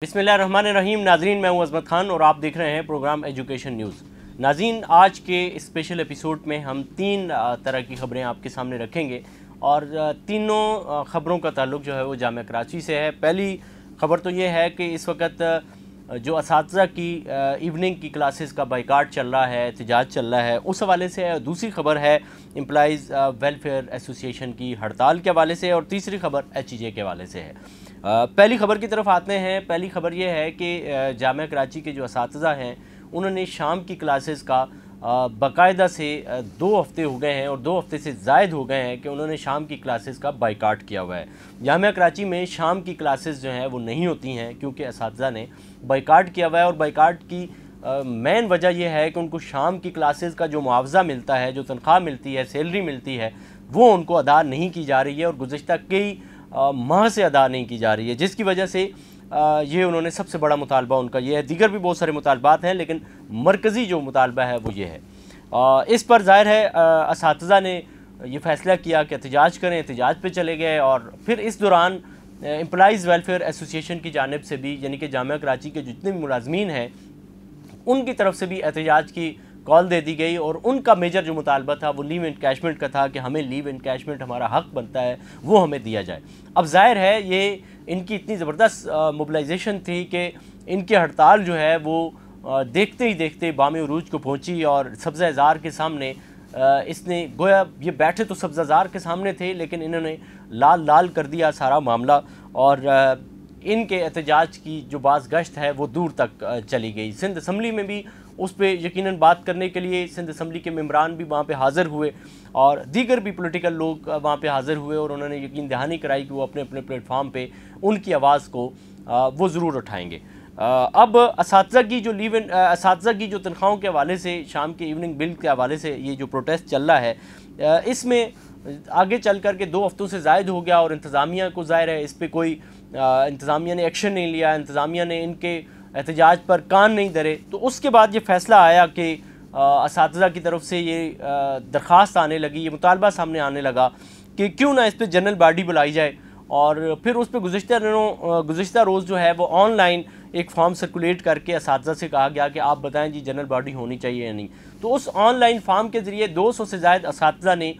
बिस्मिल्लाहिर्रहमानिर्रहीम। नाज़रीन, मैं हूं अज़मत खान और आप देख रहे हैं प्रोग्राम एजुकेशन न्यूज़। नाज़रीन, आज के स्पेशल एपिसोड में हम तीन तरह की ख़बरें आपके सामने रखेंगे और तीनों ख़बरों का ताल्लुक़ जो है वो जामिया कराची से है। पहली ख़बर तो ये है कि इस वक्त जो असातिज़ा की इवनिंग की क्लासेस का बाइकाट चल रहा है, एहतजाज चल रहा है, उस हवाले से है। दूसरी ख़बर है एम्प्लॉइज़ वेलफेयर एसोसिएशन की हड़ताल के हवाले से, और तीसरी ख़बर HEJ के हवाले से है। पहली ख़बर की तरफ आते हैं। पहली ख़बर यह है कि जामिया कराची के जो असातिज़ा हैं उन्होंने शाम की क्लासेस का बाकायदा से 2 हफ़्ते हो गए हैं और 2 हफ़्ते से ज़ायद हो गए हैं कि उन्होंने शाम की क्लासेस का बाइकाट किया हुआ है। जामिया कराची में शाम की क्लासेस जो हैं वो नहीं होती हैं क्योंकि असातिज़ा ने बाइकाट किया हुआ है। और बाइकाट की मेन वजह यह है कि उनको शाम की क्लासेस का जो मुआवजा मिलता है, जो तनख्वाह मिलती है, सैलरी मिलती है, वो उनको अदा नहीं की जा रही है और गुज़श्ता कई माह से अदा नहीं की जा रही है, जिसकी वजह से ये उन्होंने सबसे बड़ा मुतालबा उनका ये है। दीगर भी बहुत सारे मुतालबात हैं लेकिन मरकज़ी जो मुतालबा है वो ये है। इस पर ज़ाहिर है असातिज़ा ने ये फ़ैसला किया कि एहतजाज करें, एहतजाज पे चले गए। और फिर इस दौरान एम्प्लॉइज़ वेलफेयर एसोसिएशन की जानिब से भी, यानी कि जामिया कराची के जितने भी मुलाज़मीन हैं उनकी तरफ से भी एहतजाज की कॉल दे दी गई। और उनका मेजर जो मुतालबा था वो लीव इनकैशमेंट का था कि हमें लीव इनकैशमेंट, हमारा हक़ बनता है, वो हमें दिया जाए। अब ज़ाहिर है ये इनकी इतनी ज़बरदस्त मोबिलाइजेशन थी कि इनकी हड़ताल जो है वो देखते ही देखते बामे उरूज को पहुंची और सब्ज़ा ज़ार के सामने इसने गोया ये बैठे तो सब्ज़ा ज़ार के सामने थे लेकिन इन्होंने लाल लाल कर दिया सारा मामला। और इनके एहतजाज की जो बाज़ गश्त है वो दूर तक चली गई। सिंध असम्बली में भी उस पर यकीनन बात करने के लिए सिंध असम्बली के मेम्बरान भी वहाँ पे हाज़िर हुए और दीगर भी पॉलिटिकल लोग वहाँ पे हाज़िर हुए और उन्होंने यकीन दहानी कराई कि वो अपने अपने प्लेटफार्म पे उनकी आवाज़ को वो ज़रूर उठाएंगे। अब असातिज़ा की जो तनख्वाहों के हवाले से, शाम के इवनिंग बिल के हवाले से ये जो प्रोटेस्ट चल रहा है, इसमें आगे चल कर के 2 हफ़्तों से ज़ायद हो गया और इंतज़ामिया को ज़ाहिर है इस पर कोई इंतज़ामिया ने एक्शन नहीं लिया, इंतज़ामिया ने इनके एहतजाज पर कान नहीं धरे। तो उसके बाद ये फ़ैसला आया कि असातिज़ा की तरफ से ये दरख्वास्त आने लगी, ये मुतालबा सामने आने लगा कि क्यों ना इस पर जनरल बॉडी बुलाई जाए। और फिर उस पर गुज़श्ता रोज़ जो है वो ऑनलाइन एक फॉर्म सर्कुलेट करके असातिज़ा से कहा गया कि आप बताएं जी जनरल बॉडी होनी चाहिए या नहीं। तो उस ऑनलाइन फॉर्म के ज़रिए 200 से ज़ायद असातिज़ा ने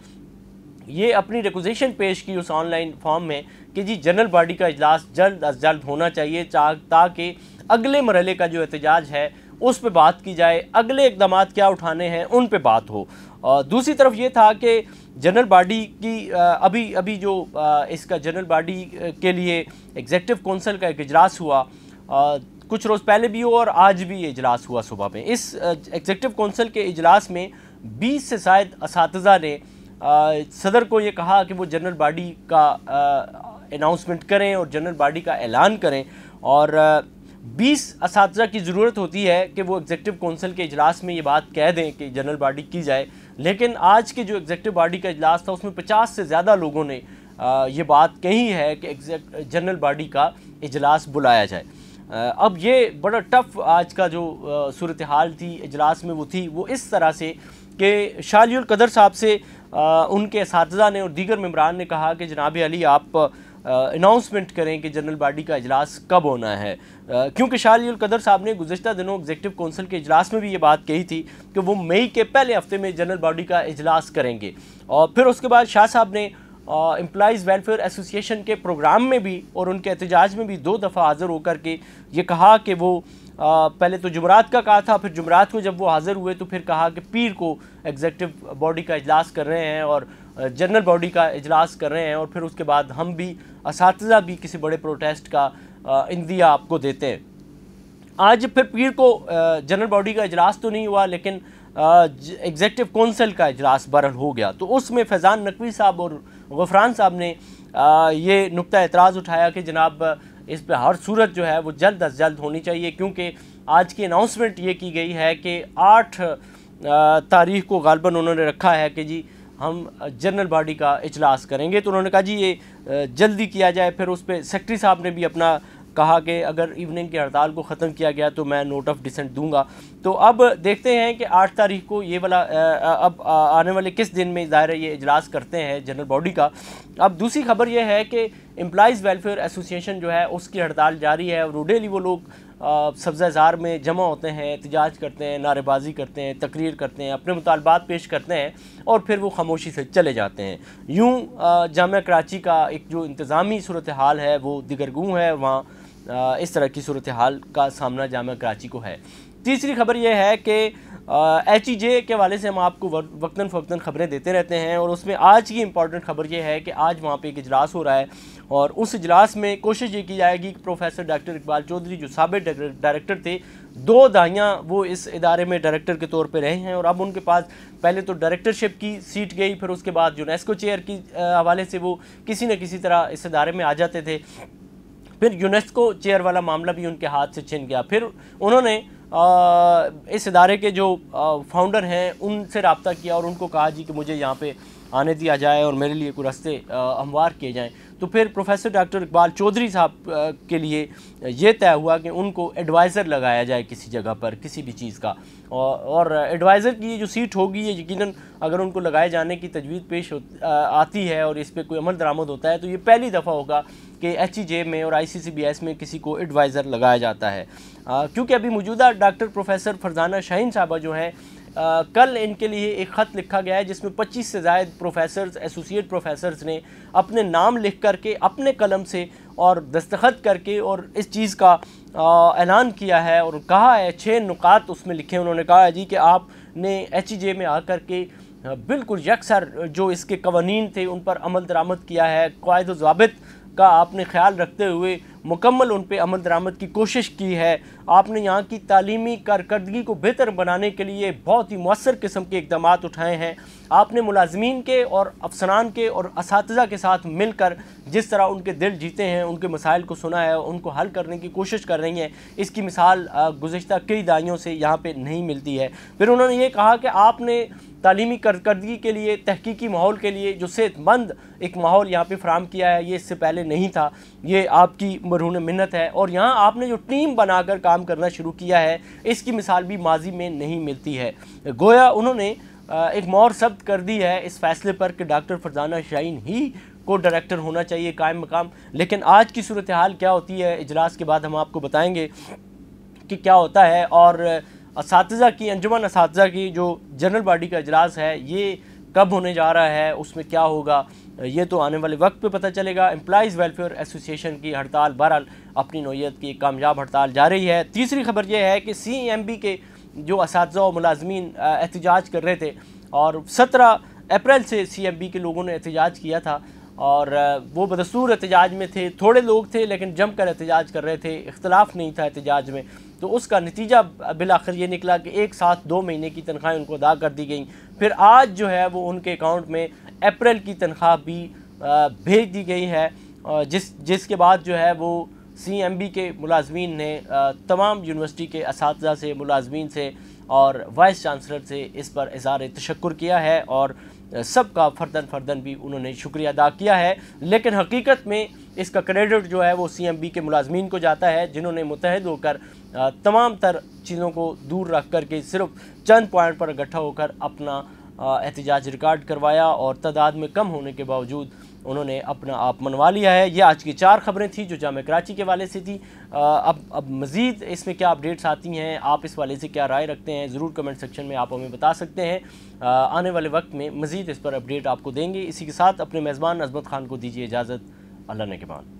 ये अपनी रिक्वेज़ेशन पेश की उस ऑनलाइन फॉर्म में कि जी जनरल बॉडी का इजलास जल्द अज जल्द होना चाहिए ताकि अगले मरहले का जो एहतजाज है उस पर बात की जाए, अगले इक़दाम क्या उठाने हैं उन पर बात हो। दूसरी तरफ ये था कि जनरल बॉडी की अभी जो इसका जनरल बॉडी के लिए एग्जीक्यूटिव कौंसिल का एक इजलास हुआ, कुछ रोज़ पहले भी हुआ और आज भी ये इजलास हुआ सुबह में। इस एग्जीक्यूटिव कौंसिल के इजलास में 20 से ज़ायद असातिज़ा ने सदर को ये कहा कि वो जनरल बॉडी का अनाउंसमेंट करें और जनरल बॉडी का ऐलान करें। और 20 असातिज़ा की ज़रूरत होती है कि वो एग्जीक्यूटिव कौंसिल के इजलास में ये बात कह दें कि जनरल बॉडी की जाए, लेकिन आज के जो एग्जीक्यूटिव बॉडी का इजलास था उसमें 50 से ज़्यादा लोगों ने ये बात कही है कि जनरल बॉडी का इजलास बुलाया जाए। अब ये बड़ा टफ़ आज का जो सूरत हाल थी इजलास में वो थी, वो इस तरह से कि शाह अली उल कदर साहब से उनके असातिज़ा ने और दीगर मेम्बरान ने कहा कि जनाब अली आप अनाउंसमेंट करें कि जनरल बॉडी का इजलास कब होना है, क्योंकि शाह अली उल कदर साहब ने गुज़श्ता दिनों एग्जीक्यूटिव कौंसिल के इजलास में भी ये बात कही थी कि वो मई के पहले हफ्ते में जनरल बॉडी का इजलास करेंगे। और फिर उसके बाद शाह साहब ने एम्प्लॉइज़ वेलफेयर एसोसिएशन के प्रोग्राम में भी और उनके एहतजाज में भी 2 दफ़ा हाज़िर होकर के ये कहा कि वो पहले तो जुमरात का कहा था, फिर जुमरात को जब वो हाज़िर हुए तो फिर कहा कि पीर को एग्जीक्यूटिव बॉडी का इजलास कर रहे हैं और जनरल बॉडी का इजलास कर रहे हैं। और फिर उसके बाद हम भी असातिज़ा भी किसी बड़े प्रोटेस्ट का इंदिया आपको देते हैं। आज फिर पीर को जनरल बॉडी का इजलास तो नहीं हुआ लेकिन एग्जीक्यूटिव कौंसिल का इजलास बहरहाल हो गया। तो उसमें फैज़ान नकवी साहब और गफरान साहब ने ये नुक्ता एतराज़ उठाया कि जनाब इस पर हर सूरत जो है वो जल्द अज जल्द होनी चाहिए, क्योंकि आज की अनाउंसमेंट ये की गई है कि 8 तारीख को गालबन उन्होंने रखा है कि जी हम जनरल बॉडी का इजलास करेंगे। तो उन्होंने कहा जी ये जल्दी किया जाए। फिर उस पर सेक्रेटरी साहब ने भी अपना कहा कि अगर इवनिंग की हड़ताल को ख़त्म किया गया तो मैं नोट ऑफ डिसेंट दूंगा। तो अब देखते हैं कि 8 तारीख को ये वाला अब आने वाले किस दिन में ज़ाहिर है ये इजलास करते हैं जनरल बॉडी का। अब दूसरी खबर ये है कि امپلائیز ویلفیئر ایسوسیشن جو ہے اس کی ہڑتال جاری ہے، اور ڈیلی وہ لوگ سبزہ زار میں جمع ہوتے ہیں، احتجاج کرتے ہیں، نعرے بازی کرتے ہیں، تقریر کرتے ہیں، اپنے مطالبات پیش کرتے ہیں اور پھر وہ خاموشی سے چلے جاتے ہیں۔ یوں جامعہ کراچی کا ایک جو انتظامی صورتحال ہے وہ دگرگوں ہے، وہاں اس طرح کی صورتحال کا سامنا جامعہ کراچی کو ہے۔ تیسری خبر یہ ہے کہ ایچ ای جے کے حوالے سے ہم آپ کو وقتاً فوقتاً خبریں دیتے رہتے ہیں، اور اس میں آج کی امپورٹنٹ خبر یہ ہے کہ آج وہاں پہ ایک اجلاس ہو رہا ہے، اور اس اجلاس میں کوشش یہ کی جائے گی کہ پروفیسر ڈاکٹر اقبال چودھری جو سابق ڈائریکٹر تھے، 2 دہائیاں وہ اس ادارے میں ڈائریکٹر کے طور پہ رہے ہیں، اور اب ان کے پاس پہلے تو ڈائریکٹرشپ کی سیٹ گئی، پھر اس کے بعد یونیسکو چیئر کی حوالے سے وہ کسی نہ کسی طرح اس ادارے میں آ جاتے تھے، پھر یونیسکو چیئر والا معاملہ بھی ان کے ہاتھ سے چھن گیا۔ پھر انہوں نے اس ادارے کے جو فاؤنڈر ہیں ان سے رابطہ کیا اور ان کو کہا جی کہ مجھے یہاں پہ آنے دیا جائے اور میرے لیے کوئی رستے ہموار کیے جائیں، تو پھر پروفیسر ڈاکٹر اقبال چودھری صاحب کے لیے یہ طے ہوا کہ ان کو ایڈوائزر لگایا جائے کسی جگہ پر کسی بھی چیز کا، اور ایڈوائزر کی جو سیٹ ہوگی یہ یقیناً اگر ان کو لگائے جانے کی تجویز پیش آتی ہے اور اس پہ کوئی عمل درآمد ہوتا ہے تو یہ پہلی دفعہ ہوگا کہ ایچ ای جے میں اور آئی سی سی بی ایس میں کسی کو ایڈوائزر لگایا جاتا ہے، کیونکہ ابھی موجودہ ڈاکٹر پروفیسر فرزانہ شاہین صاحبہ جو ہیں کل ان کے لیے ایک خط لکھا گیا ہے جس میں 25 سے زائد پروفیسرز، ایسوسیٹ پروفیسرز نے اپنے نام لکھ کر کے اپنے قلم سے اور دستخط کر کے اور اس چیز کا اعلان کیا ہے اور کہا ہے، 6 نکات اس میں لکھے، انہوں نے کہا ہے جی کہ آپ نے ایچ ای جے میں آ کر کے بالکل یکسر جو اس کے قوانین تھے ان پر عمل درآمد کیا ہے، قواعد و ضوابط کا آپ نے خیال رکھتے ہوئے مکمل ان پہ عمل درآمد کی کوشش کی ہے، آپ نے یہاں کی تعلیمی کارکردگی کو بہتر بنانے کے لیے بہت ہی مؤثر قسم کے اقدامات اٹھائے ہیں، آپ نے ملازمین کے اور افسران کے اور اساتذہ کے ساتھ مل کر جس طرح ان کے دل جیتے ہیں، ان کے مسائل کو سنا ہے، ان کو حل کرنے کی کوشش کر رہی ہیں، اس کی مثال گزشتہ کئی دہائیوں سے یہاں پہ نہیں ملتی ہے۔ پھر انہوں نے یہ کہا کہ آپ نے تعلیمی کارکردگی کے لیے، تحقیقی ماحول کے لیے جو صحت مند ایک ماحول یہاں پہ فراہم کیا ہے یہ اس سے پہلے نہیں تھا، یہ آپ کی مرہون منت ہے، اور یہاں آپ نے جو ٹیم بنا کر کام کرنا شروع کیا ہے اس کی مثال بھی ماضی میں نہیں ملتی ہے۔ گویا انہوں نے ایک مہر ثبت کر دی ہے اس فیصلے پر کہ ڈاکٹر فرزانہ شاہین ہی کو ڈائریکٹر ہونا چاہیے قائم مقام، لیکن آج کی صورتحال کیا ہوتی ہے اجلاس کے بعد ہم آپ کو بتائیں گے کہ کیا ہوتا ہے، اور اساتذہ کی انجمن اساتذہ کی جو جنرل باڈی کا اجلاس ہے یہ کب ہونے جا رہا ہے، اس میں کیا ہوگا یہ تو آنے والے وقت پہ پتہ چلے گا۔ امپلائیز ویلفیئر ایسوسیشن کی ہڑتال بہرحال اپنی نوعیت کی ایک کامیاب ہڑتال جاری ہے۔ تیسری خبر یہ ہے کہ سی ایم بی کے جو اساتذہ و ملازمین احتجاج کر رہے تھے، اور 17 اپریل سے سی ایم بی کے لوگوں نے احتجاج کیا تھا، اور وہ بدستور احتجاج میں تھے، تھوڑے لوگ تھے لیکن جم کر احتجاج کر رہے تھے، اختلاف نہیں تھا احتجاج میں، تو اس کا نتیجہ بالآخر یہ نکلا کہ ایک ساتھ 2 مہینے کی تنخواہیں ان کو ادا کر دی گئیں۔ پھر آج جو ہے وہ ان کے اکاؤنٹ میں اپریل کی تنخواہ بھی بھیج دی گئی ہے، جس کے بعد جو ہے وہ سی ایم بی کے ملازمین نے تمام یونیورسٹی کے اساتذہ سے، ملازمین سے اور وائس چانسلر سے اس پر اظہار تشکر کیا ہے، اور سب کا فرداً بھی انہوں نے شکریہ ادا کیا ہے، لیکن حقیقت میں اس کا کریڈٹ جو ہے وہ سی ایم بی کے ملازمین کو جاتا ہے جنہوں نے متحد ہو کر تمام تر چیزوں کو دور رکھ کر کے صرف چند پوائنٹ پر اکٹھا ہو کر اپنا احتجاج ریکارڈ کروایا، اور تعداد میں کم ہونے کے باوجود انہوں نے اپنا آپ منوا لیا ہے۔ یہ آج کی 4 خبریں تھیں جو جامعہ کراچی کے والے سے تھی۔ اب مزید اس میں کیا اپڈیٹس آتی ہیں، آپ اس والے سے کیا رائے رکھتے ہیں، ضرور کمنٹ سیکشن میں آپ ہمیں بتا سکتے ہیں۔ آنے والے وقت میں مزید اس پر اپڈیٹ آپ کو دیں گے۔ اسی کے ساتھ اپنے میزبان عظمت خان کو دیجیے اجازت، اللہ نگہبان۔